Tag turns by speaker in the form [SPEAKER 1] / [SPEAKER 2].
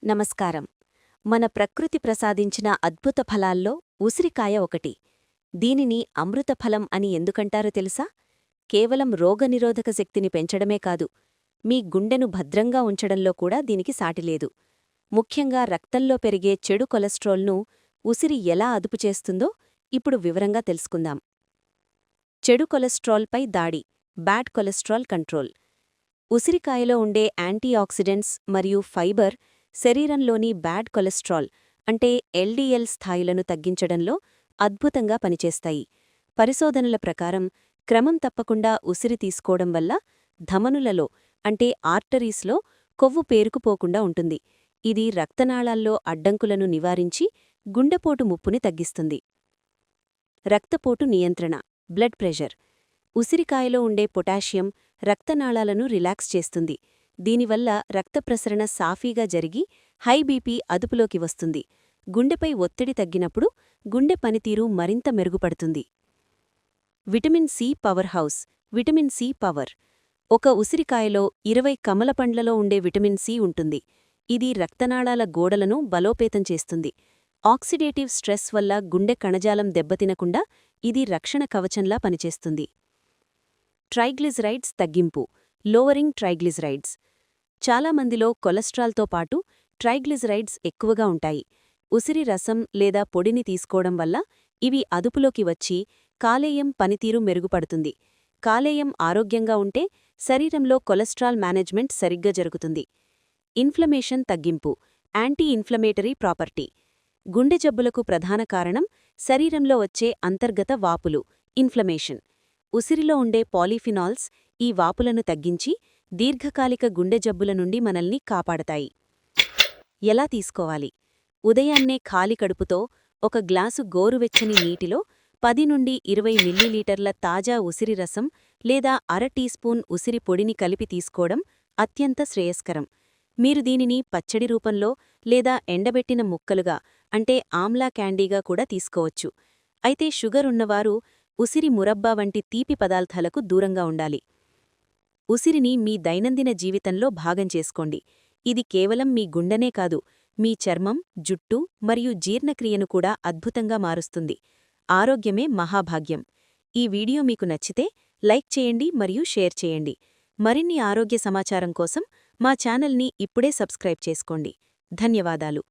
[SPEAKER 1] నమస్కారం. మన ప్రకృతి ప్రసాదించిన అద్భుత ఫలాల్లో ఉసిరికాయ ఒకటి. దీనిని అమృతఫలం అని ఎందుకంటారో తెలుసా? కేవలం రోగనిరోధక శక్తిని పెంచడమే కాదు, మీ గుండెను భద్రంగా ఉంచడంలో కూడా దీనికి సాటిలేదు. ముఖ్యంగా రక్తంలో పెరిగే చెడు కొలెస్ట్రాల్ను ఉసిరి ఎలా అదుపు చేస్తుందో ఇప్పుడు వివరంగా తెలుసుకుందాం. చెడు కొలెస్ట్రాల్పై దాడి, బ్యాడ్ కొలెస్ట్రాల్ కంట్రోల్. ఉసిరికాయలో ఉండే యాంటీఆక్సిడెంట్స్ మరియు ఫైబర్ శరీరంలోని బ్యాడ్ కొలెస్ట్రాల్ అంటే ఎల్డీఎల్ స్థాయిలను తగ్గించడంలో అద్భుతంగా పనిచేస్తాయి. పరిశోధనల ప్రకారం క్రమం తప్పకుండా ఉసిరి తీసుకోవడం వల్ల ధమనులలో అంటే ఆర్టరీస్లో కొవ్వు పేరుకుపోకుండా ఉంటుంది. ఇది రక్తనాళాల్లో అడ్డంకులను నివారించి గుండెపోటు ముప్పుని తగ్గిస్తుంది. రక్తపోటు నియంత్రణ, బ్లడ్ ప్రెషర్. ఉసిరికాయలో ఉండే పొటాషియం రక్తనాళాలను రిలాక్స్ చేస్తుంది. దీనివల్ల రక్తప్రసరణ సాఫీగా జరిగి హై బీపీ అదుపులోకి వస్తుంది. గుండెపై ఒత్తిడి తగ్గినప్పుడు గుండె పనితీరు మరింత మెరుగుపడుతుంది. Vitamin C power house. Vitamin C power. ఒక ఉసిరికాయలో 20 కమలపండ్లలో ఉండే విటమిన్ సి ఉంటుంది. ఇది రక్తనాళాల గోడలను బలోపేతం చేస్తుంది. ఆక్సిడేటివ్ స్ట్రెస్ వల్ల గుండె కణజాలం దెబ్బతినకుండా ఇది రక్షణ కవచంలా పనిచేస్తుంది. ట్రైగ్లిజరైడ్స్ తగ్గింపు, లోవరింగ్ ట్రైగ్లిజరైడ్స్. చాలామందిలో కొలెస్ట్రాల్తో పాటు ట్రైగ్లిజరైడ్స్ ఎక్కువగా ఉంటాయి. ఉసిరి రసం లేదా పొడిని తీసుకోవడం వల్ల ఇవి అదుపులోకి వచ్చి కాలేయం పనితీరు మెరుగుపడుతుంది. కాలేయం ఆరోగ్యంగా ఉంటే శరీరంలో కొలెస్ట్రాల్ మేనేజ్మెంట్ సరిగ్గా జరుగుతుంది. ఇన్ఫ్లమేషన్ తగ్గింపు, యాంటీ ఇన్ఫ్లమేటరీ ప్రాపర్టీ. గుండె జబ్బులకు ప్రధాన కారణం శరీరంలో వచ్చే అంతర్గత వాపులు, ఇన్ఫ్లమేషన్. ఉసిరిలో ఉండే పాలీఫినాల్స్ ఈ వాపులను తగ్గించి దీర్ఘకాలిక గుండె జబ్బుల నుండి మనల్ని కాపాడతాయి. ఎలా తీసుకోవాలి? ఉదయాన్నే ఖాళీ కడుపుతో ఒక గ్లాసు గోరువెచ్చని నీటిలో 10 నుండి 20 మిల్లీలీటర్ల తాజా ఉసిరి రసం లేదా అర టీస్పూన్ ఉసిరి పొడిని కలిపి తీసుకోవడం అత్యంత శ్రేయస్కరం. మీరు దీనిని పచ్చడి రూపంలో లేదా ఎండబెట్టిన ముక్కలుగా అంటే ఆమ్లా క్యాండీగా కూడా తీసుకోవచ్చు. అయితే షుగర్ ఉన్నవారు ఉసిరి మురబ్బా వంటి తీపి పదార్థాలకు దూరంగా ఉండాలి. ఉసిరిని మీ దైనందిన జీవితంలో భాగం చేసుకోండి. ఇది కేవలం మీ గుండెనే కాదు, మీ చర్మం, జుట్టు మరియు జీర్ణక్రియను కూడా అద్భుతంగా మారుస్తుంది. ఆరోగ్యమే మహాభాగ్యం. ఈ వీడియో మీకు నచ్చితే లైక్ చేయండి మరియు షేర్ చేయండి. మరిన్ని ఆరోగ్య సమాచారం కోసం మా ఛానల్ని ఇప్పుడే సబ్స్క్రైబ్ చేసుకోండి. ధన్యవాదాలు.